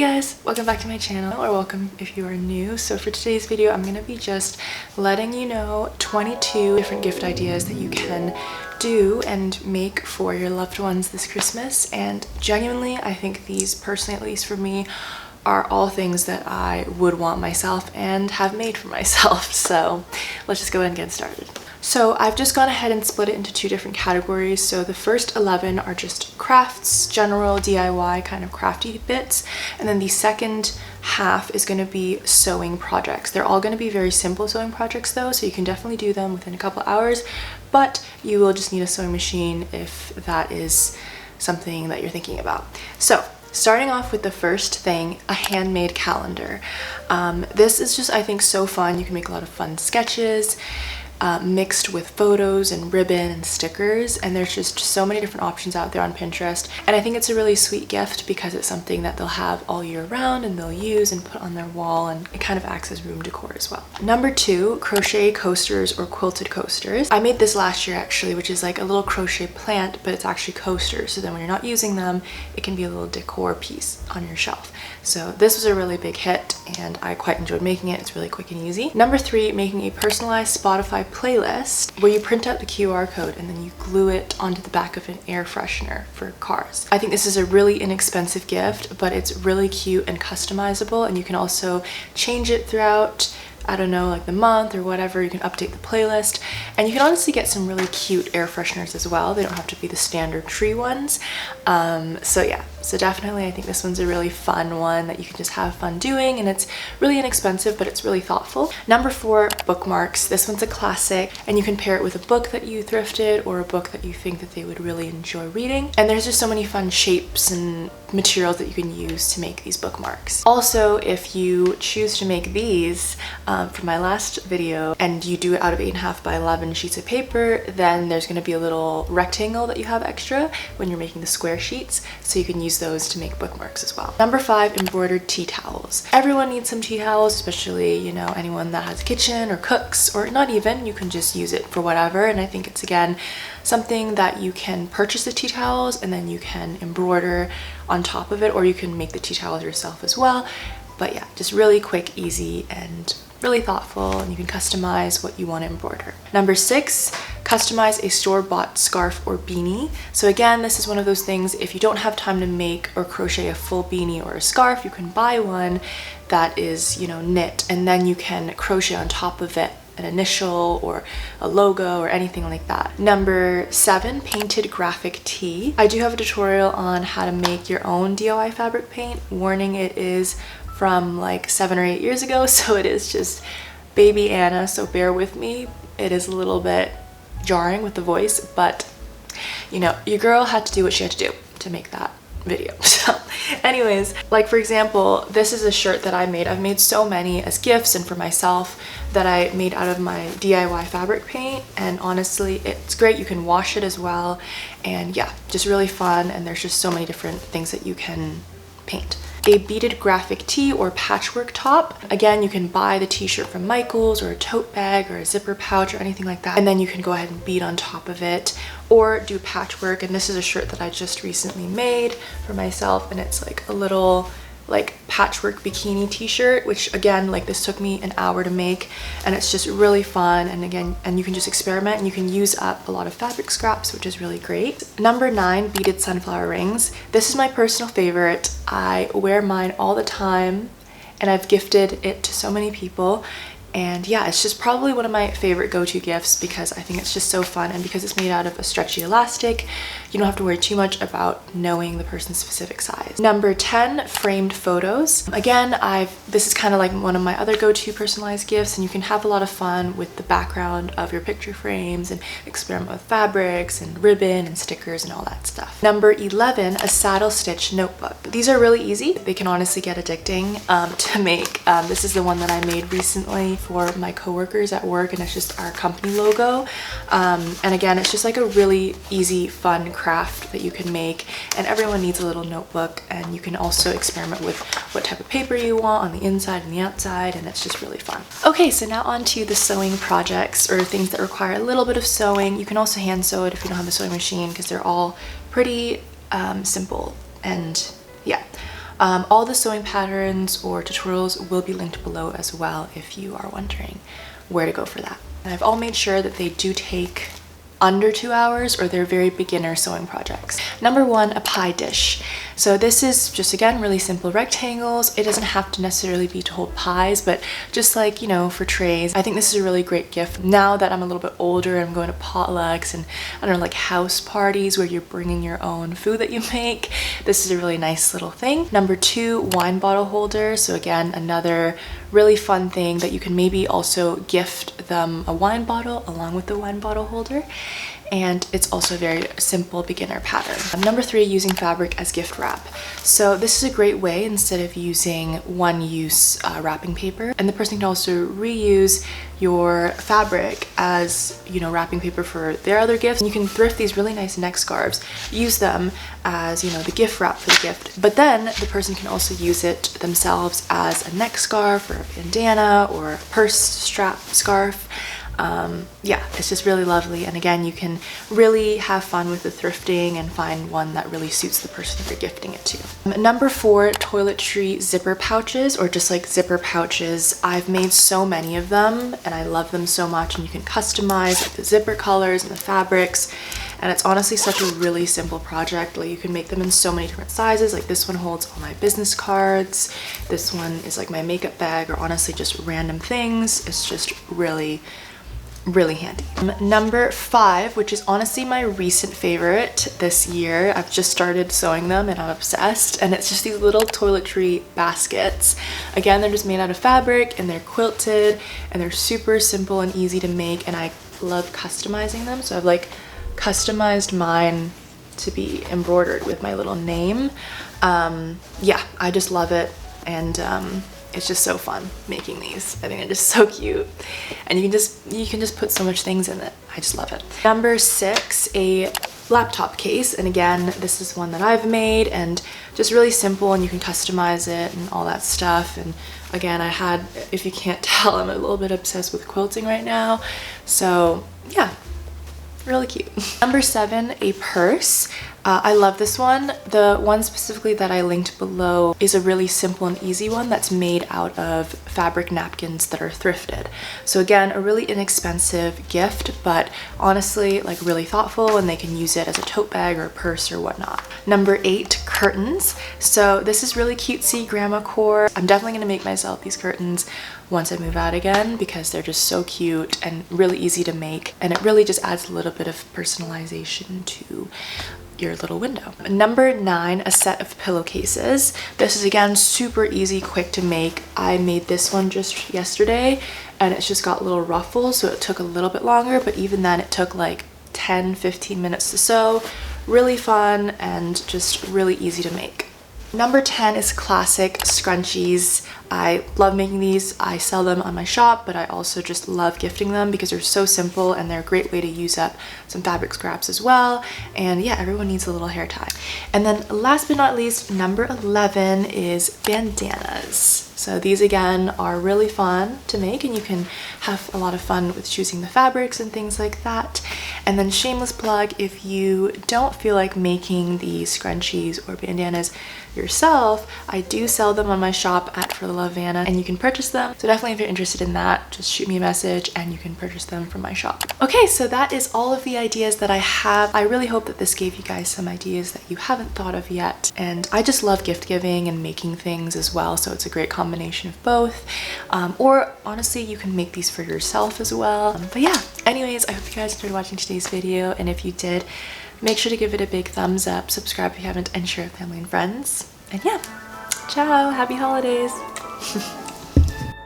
Hey guys, welcome back to my channel, or welcome if you are new. So for today's video, I'm going to be just letting you know 22 different gift ideas that you can do and make for your loved ones this Christmas. And genuinely, I think these, personally at least for me, are all things that I would want myself and have made for myself. So let's just go ahead and get started. So I've just gone ahead and split it into two different categories. So the first 11 are just crafts, general DIY kind of crafty bits. And then the second half is going to be sewing projects. They're all going to be very simple sewing projects though, so you can definitely do them within a couple hours, but you will just need a sewing machine if that is something that you're thinking about. So starting off with the first thing, a handmade calendar. This is just, I think, so fun. You can make a lot of fun sketches mixed with photos and ribbon and stickers, and there's just so many different options out there on Pinterest. And I think it's a really sweet gift because it's something that they'll have all year round and they'll use and put on their wall, and it kind of acts as room decor as well. Number two, crochet coasters or quilted coasters. I made this last year actually, which is like a little crochet plant, but it's actually coasters, so then when you're not using them, it can be a little decor piece on your shelf. So this was a really big hit and I quite enjoyed making it. It's really quick and easy. Number three, making a personalized Spotify playlist where you print out the QR code and then you glue it onto the back of an air freshener for cars. I think this is a really inexpensive gift, but it's really cute and customizable, and you can also change it throughout, I don't know, like the month or whatever. You can update the playlist, and you can honestly get some really cute air fresheners as well. They don't have to be the standard tree ones. So yeah, so definitely I think this one's a really fun one that you can just have fun doing, and it's really inexpensive, but it's really thoughtful. Number four, bookmarks. This one's a classic, and you can pair it with a book that you thrifted or a book that you think that they would really enjoy reading. And there's just so many fun shapes and materials that you can use to make these bookmarks. Also, if you choose to make these from my last video and you do it out of 8.5 by 11 sheets of paper, then there's going to be a little rectangle that you have extra when you're making the square sheets, so you can use those to make bookmarks as well. Number five, embroidered tea towels. Everyone needs some tea towels, especially, you know, anyone that has a kitchen or cooks, or not even, you can just use it for whatever. And I think it's, again, something that you can purchase the tea towels and then you can embroider on top of it, or you can make the tea towels yourself as well. But yeah, just really quick, easy, and really thoughtful, and you can customize what you want to embroider. Number six, customize a store-bought scarf or beanie. So again, this is one of those things, if you don't have time to make or crochet a full beanie or a scarf, you can buy one that is, you know, knit, and then you can crochet on top of it an initial or a logo or anything like that. Number seven, painted graphic tee. I do have a tutorial on how to make your own DIY fabric paint. Warning, it is from like 7 or 8 years ago, so it is just baby Anna, so bear with me. It is a little bit jarring with the voice, but you know, your girl had to do what she had to do to make that video. So anyways, like for example, this is a shirt that I made. I've made so many as gifts and for myself that I made out of my DIY fabric paint, and honestly it's great. You can wash it as well, and yeah, just really fun, and there's just so many different things that you can paint. A beaded graphic tee or patchwork top. Again, you can buy the t-shirt from Michael's or a tote bag or a zipper pouch or anything like that, and then you can go ahead and bead on top of it or do patchwork. And this is a shirt that I just recently made for myself, and it's like a little like patchwork bikini t-shirt, which again, like this took me an hour to make, and it's just really fun. And again, and you can just experiment and you can use up a lot of fabric scraps, which is really great. Number nine, beaded sunflower rings. This is my personal favorite. I wear mine all the time and I've gifted it to so many people. And yeah, it's just probably one of my favorite go-to gifts because I think it's just so fun, and because it's made out of a stretchy elastic, you don't have to worry too much about knowing the person's specific size. Number 10, framed photos. Again, this is kind of like one of my other go-to personalized gifts, and you can have a lot of fun with the background of your picture frames and experiment with fabrics and ribbon and stickers and all that stuff. Number 11, a saddle stitch notebook. These are really easy. They can honestly get addicting to make. This is the one that I made recently for my coworkers at work, and it's just our company logo. And again, it's just like a really easy, fun craft that you can make, and everyone needs a little notebook, and you can also experiment with what type of paper you want on the inside and the outside, and it's just really fun. Okay, so now on to the sewing projects or things that require a little bit of sewing. You can also hand sew it if you don't have a sewing machine, because they're all pretty simple, and yeah. All the sewing patterns or tutorials will be linked below as well if you are wondering where to go for that. And I've all made sure that they do take under 2 hours, or they're very beginner sewing projects. Number 1, a pie dish. So this is just, again, really simple rectangles. It doesn't have to necessarily be to hold pies, but just like, you know, for trays. I think this is a really great gift. Now that I'm a little bit older, I'm going to potlucks and, I don't know, like house parties where you're bringing your own food that you make. This is a really nice little thing. Number 2, wine bottle holder. So again, another really fun thing that you can maybe also gift them a wine bottle along with the wine bottle holder. And it's also a very simple beginner pattern. Number 3, using fabric as gift wrap. So this is a great way instead of using one-use wrapping paper. And the person can also reuse your fabric as, you know, wrapping paper for their other gifts. And you can thrift these really nice neck scarves, use them as, you know, the gift wrap for the gift. But then the person can also use it themselves as a neck scarf or a bandana or a purse strap scarf. Yeah, it's just really lovely. And again, you can really have fun with the thrifting and find one that really suits the person you're gifting it to. Number 4, toiletry zipper pouches, or just like zipper pouches. I've made so many of them and I love them so much, and you can customize like the zipper colors and the fabrics. And it's honestly such a really simple project. Like, you can make them in so many different sizes. Like this one holds all my business cards. This one is like my makeup bag, or honestly just random things. It's just really handy. Number 5, which is honestly my recent favorite this year. I've just started sewing them and I'm obsessed, and it's just these little toiletry baskets. Again, they're just made out of fabric and they're quilted and they're super simple and easy to make, and I love customizing them. So I've like customized mine to be embroidered with my little name. Yeah, I just love it, and it's just so fun making these. I think they're just so cute, and you can just put so much things in it. I just love it. Number 6, a laptop case, and again, this is one that I've made, and just really simple, and you can customize it and all that stuff. And again, if you can't tell, I'm a little bit obsessed with quilting right now, so yeah, really cute. Number 7, a purse. I love this one. The one specifically that I linked below is a really simple and easy one that's made out of fabric napkins that are thrifted. So again, a really inexpensive gift, but honestly like really thoughtful, and they can use it as a tote bag or a purse or whatnot. Number 8, curtains. So this is really cutesy grandma core. I'm definitely gonna make myself these curtains once I move out again, because they're just so cute and really easy to make, and it really just adds a little bit of personalization to your little window. Number 9, a set of pillowcases. This is again super easy, quick to make. I made this one just yesterday, and it's just got little ruffles, so it took a little bit longer, but even then it took like 10-15 minutes to sew. Really fun and just really easy to make. Number 10 is classic scrunchies. I love making these. I sell them on my shop, but I also just love gifting them because they're so simple and they're a great way to use up some fabric scraps as well. And yeah, everyone needs a little hair tie. And then last but not least, number 11 is bandanas. So these again are really fun to make, and you can have a lot of fun with choosing the fabrics and things like that. And then shameless plug, if you don't feel like making these scrunchies or bandanas yourself, I do sell them on my shop at For the Love of Anna, and you can purchase them. So definitely, if you're interested in that, just shoot me a message and you can purchase them from my shop. Okay, so that is all of the ideas that I have. I really hope that this gave you guys some ideas that you haven't thought of yet. And I just love gift giving and making things as well, so it's a great combination of both. Or honestly, you can make these for yourself as well. But yeah, anyways, I hope you guys enjoyed watching today's video, and if you did, make sure to give it a big thumbs up, subscribe if you haven't, and share with family and friends. And yeah, ciao, happy holidays.